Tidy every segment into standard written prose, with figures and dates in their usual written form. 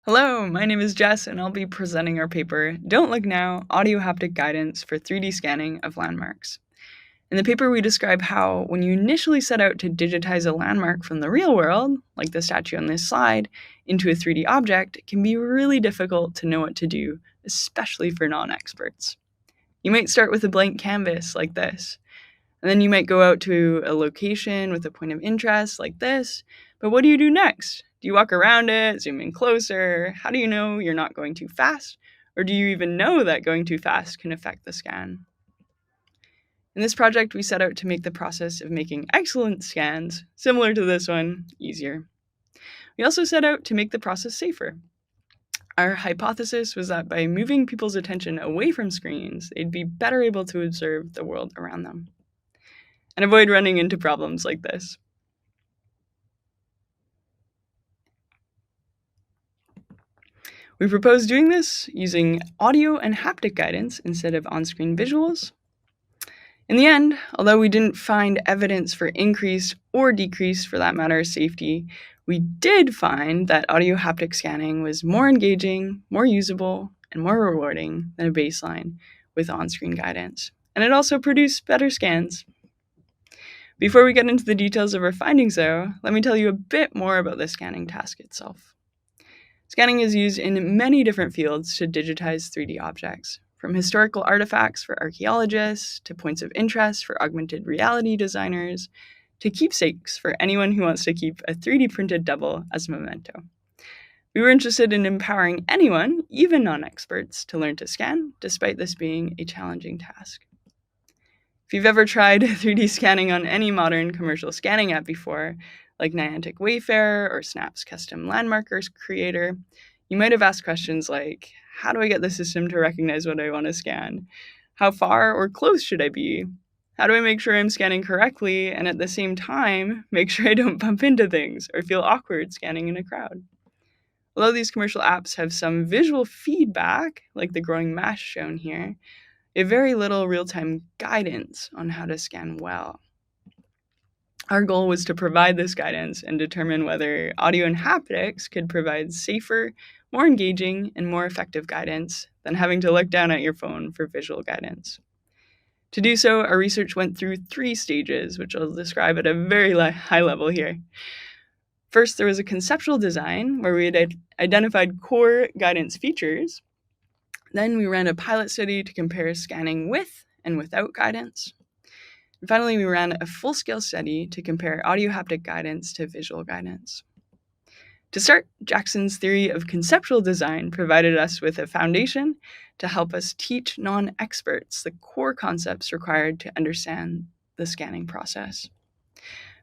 Hello, my name is Jess, and I'll be presenting our paper, Don't Look Now, Audio Haptic Guidance for 3D Scanning of Landmarks. In the paper, we describe how, when you initially set out to digitize a landmark from the real world, like the statue on this slide, into a 3D object, it can be really difficult to know what to do, especially for non-experts. You might start with a blank canvas like this, and then you might go out to a location with a point of interest like this, but what do you do next? Do you walk around it, zoom in closer? How do you know you're not going too fast? Or do you even know that going too fast can affect the scan? In this project, we set out to make the process of making excellent scans, similar to this one, easier. We also set out to make the process safer. Our hypothesis was that by moving people's attention away from screens, they'd be better able to observe the world around them and avoid running into problems like this. We propose doing this using audio and haptic guidance instead of on-screen visuals. In the end, although we didn't find evidence for increased or decreased, for that matter, safety, we did find that audio haptic scanning was more engaging, more usable, and more rewarding than a baseline with on-screen guidance. And it also produced better scans. Before we get into the details of our findings, though, let me tell you a bit more about the scanning task itself. Scanning is used in many different fields to digitize 3D objects, from historical artifacts for archaeologists, to points of interest for augmented reality designers, to keepsakes for anyone who wants to keep a 3D printed double as a memento. We were interested in empowering anyone, even non-experts, to learn to scan, despite this being a challenging task. If you've ever tried 3D scanning on any modern commercial scanning app before, like Niantic Wayfarer or Snap's custom landmarkers creator, you might have asked questions like, how do I get the system to recognize what I want to scan? How far or close should I be? How do I make sure I'm scanning correctly and at the same time make sure I don't bump into things or feel awkward scanning in a crowd? Although these commercial apps have some visual feedback, like the growing mesh shown here, they have very little real-time guidance on how to scan well. Our goal was to provide this guidance and determine whether audio and haptics could provide safer, more engaging, and more effective guidance than having to look down at your phone for visual guidance. To do so, our research went through 3 stages, which I'll describe at a very high level here. First, there was a conceptual design where we had identified core guidance features. Then we ran a pilot study to compare scanning with and without guidance. And finally, we ran a full-scale study to compare audio haptic guidance to visual guidance. To start, Jackson's theory of conceptual design provided us with a foundation to help us teach non-experts the core concepts required to understand the scanning process.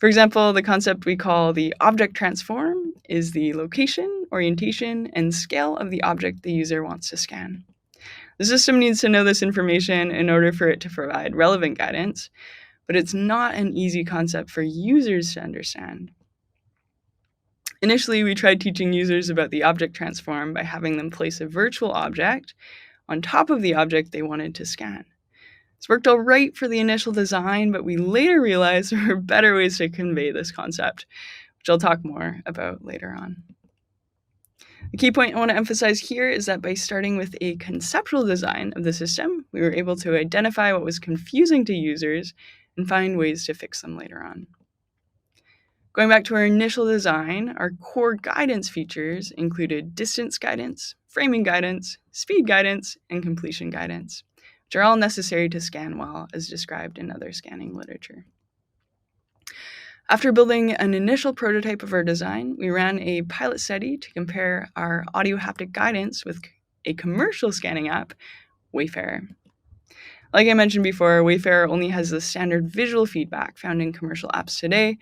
For example, the concept we call the object transform is the location, orientation, and scale of the object the user wants to scan. The system needs to know this information in order for it to provide relevant guidance, but it's not an easy concept for users to understand. Initially, we tried teaching users about the object transform by having them place a virtual object on top of the object they wanted to scan. This worked all right for the initial design, but we later realized there were better ways to convey this concept, which I'll talk more about later on. The key point I want to emphasize here is that by starting with a conceptual design of the system, we were able to identify what was confusing to users and find ways to fix them later on. Going back to our initial design, our core guidance features included distance guidance, framing guidance, speed guidance, and completion guidance, which are all necessary to scan well, as described in other scanning literature. After building an initial prototype of our design, we ran a pilot study to compare our audio haptic guidance with a commercial scanning app, Wayfarer. Like I mentioned before, Wayfarer only has the standard visual feedback found in commercial apps today,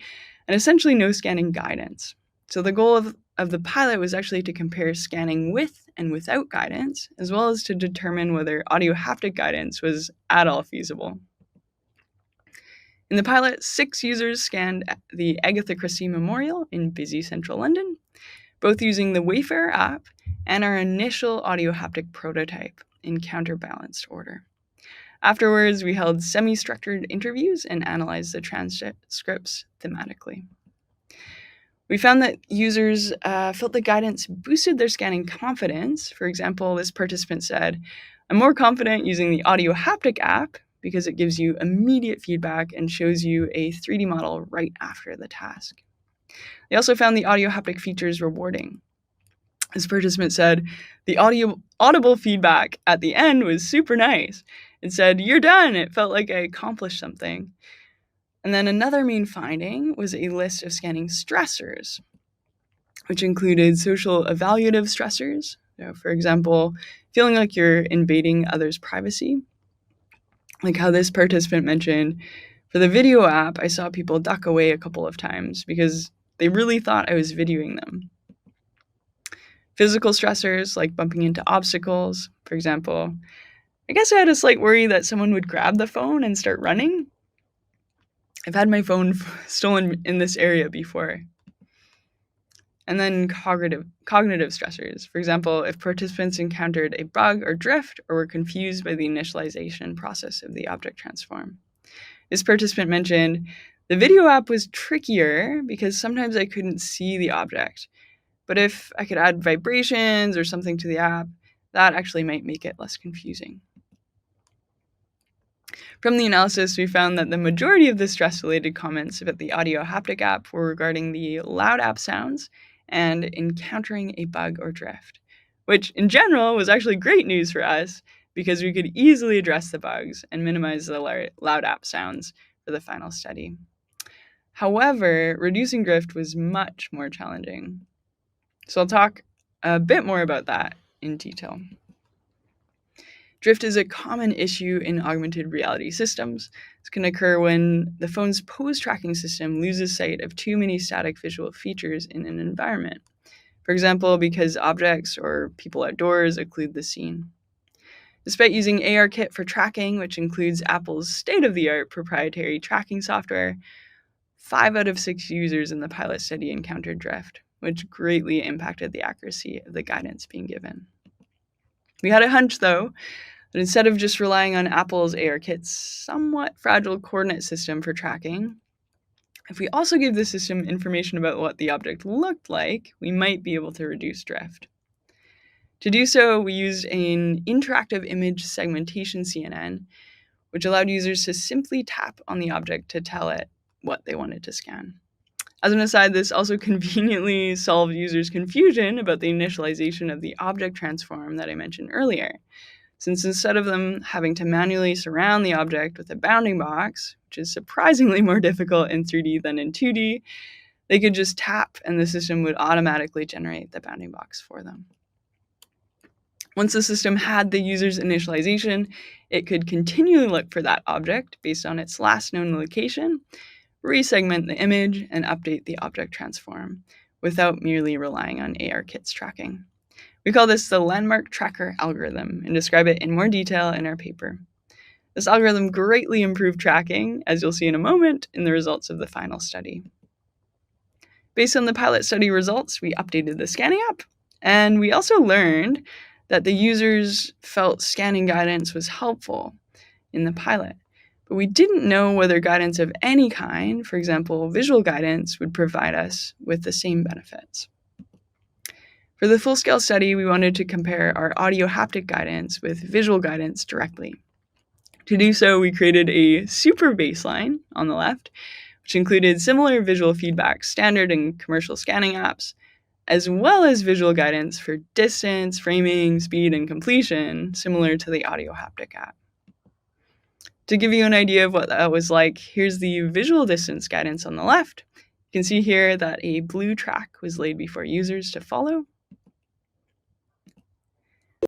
and essentially no scanning guidance. So the goal of the pilot was actually to compare scanning with and without guidance, as well as to determine whether audio haptic guidance was at all feasible. In the pilot, 6 users scanned the Agatha Christie Memorial in busy central London, both using the Wayfarer app and our initial audio haptic prototype in counterbalanced order. Afterwards, we held semi-structured interviews and analyzed the transcripts thematically. We found that users felt the guidance boosted their scanning confidence. For example, this participant said, "I'm more confident using the Audio Haptic app because it gives you immediate feedback and shows you a 3D model right after the task." They also found the Audio Haptic features rewarding. This participant said, "The audible feedback at the end was super nice. It said, 'You're done.' It felt like I accomplished something." And then another main finding was a list of scanning stressors, which included social evaluative stressors. For example, feeling like you're invading others' privacy. Like how this participant mentioned, for the video app, I saw people duck away a couple of times because they really thought I was videoing them. Physical stressors like bumping into obstacles. For example, I guess I had a slight worry that someone would grab the phone and start running. I've had my phone stolen in this area before. And then cognitive stressors. For example, if participants encountered a bug or drift or were confused by the initialization process of the object transform. This participant mentioned, "The video app was trickier because sometimes I couldn't see the object. But if I could add vibrations or something to the app, that actually might make it less confusing." From the analysis, we found that the majority of the stress-related comments about the Audio Haptic app were regarding the loud app sounds and encountering a bug or drift, which in general was actually great news for us because we could easily address the bugs and minimize the loud app sounds for the final study. However, reducing drift was much more challenging. So I'll talk a bit more about that in detail. Drift is a common issue in augmented reality systems. This can occur when the phone's pose tracking system loses sight of too many static visual features in an environment. For example, because objects or people outdoors occlude the scene. Despite using ARKit for tracking, which includes Apple's state-of-the-art proprietary tracking software, 5 out of 6 users in the pilot study encountered drift, which greatly impacted the accuracy of the guidance being given. We had a hunch, though, that instead of just relying on Apple's ARKit's somewhat fragile coordinate system for tracking, if we also gave the system information about what the object looked like, we might be able to reduce drift. To do so, we used an interactive image segmentation CNN, which allowed users to simply tap on the object to tell it what they wanted to scan. As an aside, this also conveniently solved users' confusion about the initialization of the object transform that I mentioned earlier, since instead of them having to manually surround the object with a bounding box, which is surprisingly more difficult in 3D than in 2D, they could just tap and the system would automatically generate the bounding box for them. Once the system had the user's initialization, it could continually look for that object based on its last known location, resegment the image, and update the object transform without merely relying on ARKit's tracking. We call this the landmark tracker algorithm and describe it in more detail in our paper. This algorithm greatly improved tracking, as you'll see in a moment, in the results of the final study. Based on the pilot study results, we updated the scanning app, and we also learned that the users felt scanning guidance was helpful in the pilot. But we didn't know whether guidance of any kind, for example, visual guidance, would provide us with the same benefits. For the full-scale study, we wanted to compare our audio haptic guidance with visual guidance directly. To do so, we created a super baseline on the left, which included similar visual feedback standard in commercial scanning apps, as well as visual guidance for distance, framing, speed, and completion, similar to the audio haptic app. To give you an idea of what that was like, here's the visual distance guidance on the left. You can see here that a blue track was laid before users to follow.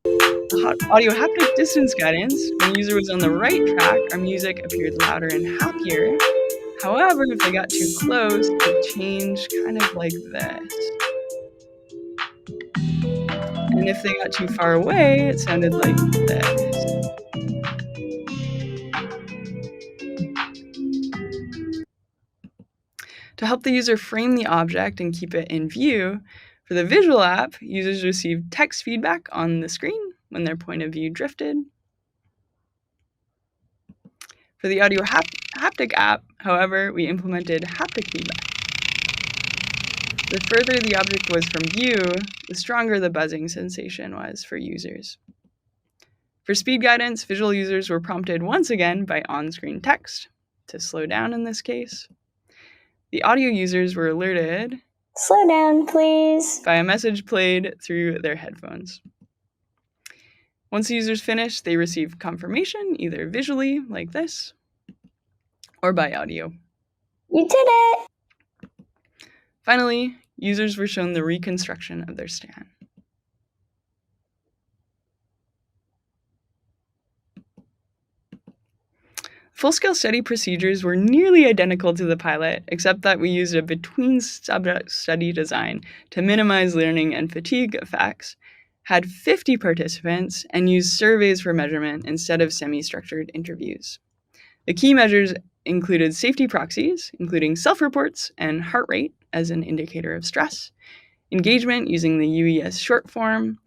The audio haptic distance guidance, when the user was on the right track, our music appeared louder and happier. However, if they got too close, it changed kind of like this. And if they got too far away, it sounded like this. To help the user frame the object and keep it in view, for the visual app, users received text feedback on the screen when their point of view drifted. For the audio haptic app, however, we implemented haptic feedback. the further the object was from view, the stronger the buzzing sensation was for users. For speed guidance, visual users were prompted once again by on-screen text, to slow down in this case. The audio users were alerted, "Slow down, please," by a message played through their headphones. Once the users finished, they received confirmation, either visually, like this, or by audio. "You did it!" Finally, users were shown the reconstruction of their scan. Full-scale study procedures were nearly identical to the pilot, except that we used a between-subject study design to minimize learning and fatigue effects, had 50 participants, and used surveys for measurement instead of semi-structured interviews. The key measures included safety proxies, including self-reports and heart rate as an indicator of stress, engagement using the UES short form,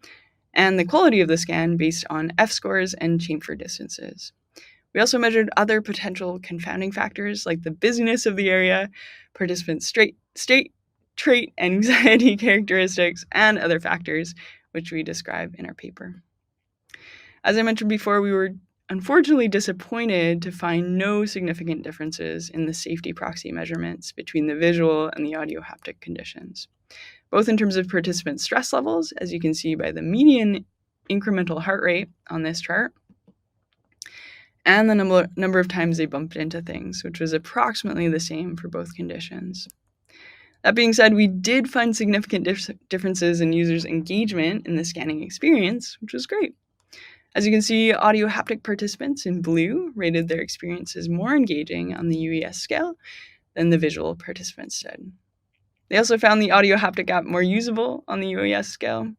and the quality of the scan based on F-scores and chamfer distances. We also measured other potential confounding factors like the busyness of the area, participants' state, trait, anxiety characteristics, and other factors, which we describe in our paper. As I mentioned before, we were unfortunately disappointed to find no significant differences in the safety proxy measurements between the visual and the audio haptic conditions, both in terms of participant stress levels, as you can see by the median incremental heart rate on this chart, and the number of times they bumped into things, which was approximately the same for both conditions. That being said, we did find significant differences in users' engagement in the scanning experience, which was great. As you can see, audio haptic participants in blue rated their experiences more engaging on the UES scale than the visual participants did. They also found the audio haptic app more usable on the UES scale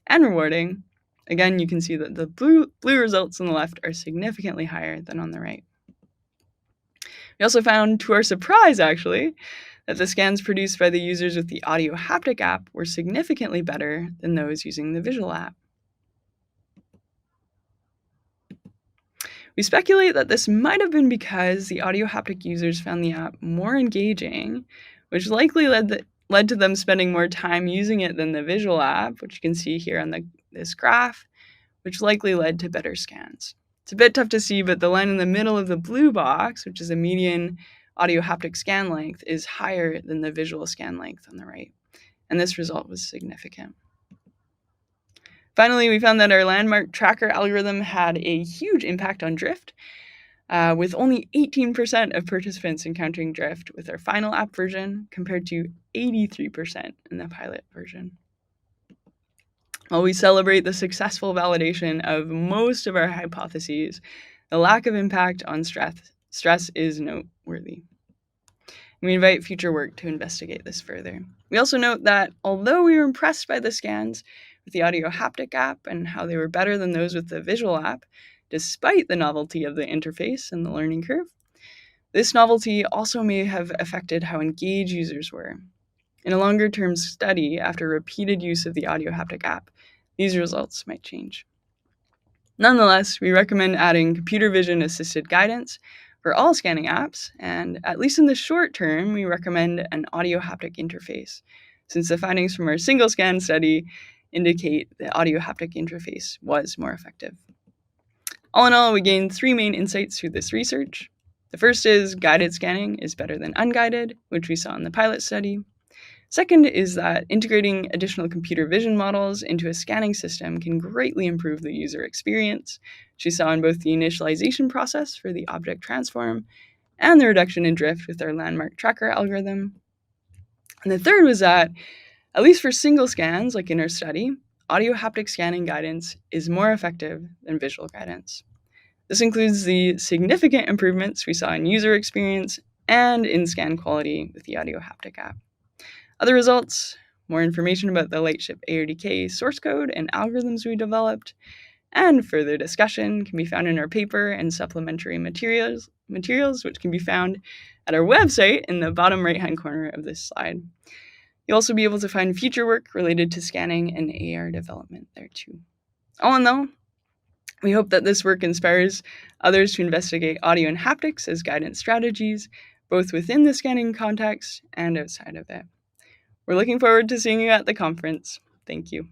and rewarding. Again, you can see that the blue results on the left are significantly higher than on the right. We also found, to our surprise actually, that the scans produced by the users with the audio haptic app were significantly better than those using the visual app. We speculate that this might have been because the audio haptic users found the app more engaging, which likely led to them spending more time using it than the visual app, which you can see here on this graph, which likely led to better scans. It's a bit tough to see, but the line in the middle of the blue box, which is a median audio haptic scan length, is higher than the visual scan length on the right, and this result was significant. Finally, we found that our landmark tracker algorithm had a huge impact on drift, with only 18% of participants encountering drift with our final app version, compared to 83% in the pilot version. While we celebrate the successful validation of most of our hypotheses, the lack of impact on stress is noteworthy. We invite future work to investigate this further. We also note that although we were impressed by the scans with the audio haptic app and how they were better than those with the visual app, despite the novelty of the interface and the learning curve, this novelty also may have affected how engaged users were. In a longer-term study, after repeated use of the audio haptic app, these results might change. Nonetheless, we recommend adding computer vision assisted guidance for all scanning apps, and at least in the short term, we recommend an audio haptic interface, since the findings from our single scan study indicate the audio haptic interface was more effective. All in all, we gained 3 main insights through this research. The first is guided scanning is better than unguided, which we saw in the pilot study. Second is that integrating additional computer vision models into a scanning system can greatly improve the user experience, which we saw in both the initialization process for the object transform and the reduction in drift with our landmark tracker algorithm. And the third was that, at least for single scans, like in our study, audio haptic scanning guidance is more effective than visual guidance. This includes the significant improvements we saw in user experience and in scan quality with the audio haptic app. Other results, more information about the Lightship ARDK source code and algorithms we developed, and further discussion can be found in our paper and supplementary materials, which can be found at our website in the bottom right-hand corner of this slide. You'll also be able to find future work related to scanning and AR development there too. All in all, we hope that this work inspires others to investigate audio and haptics as guidance strategies, both within the scanning context and outside of it. We're looking forward to seeing you at the conference. Thank you.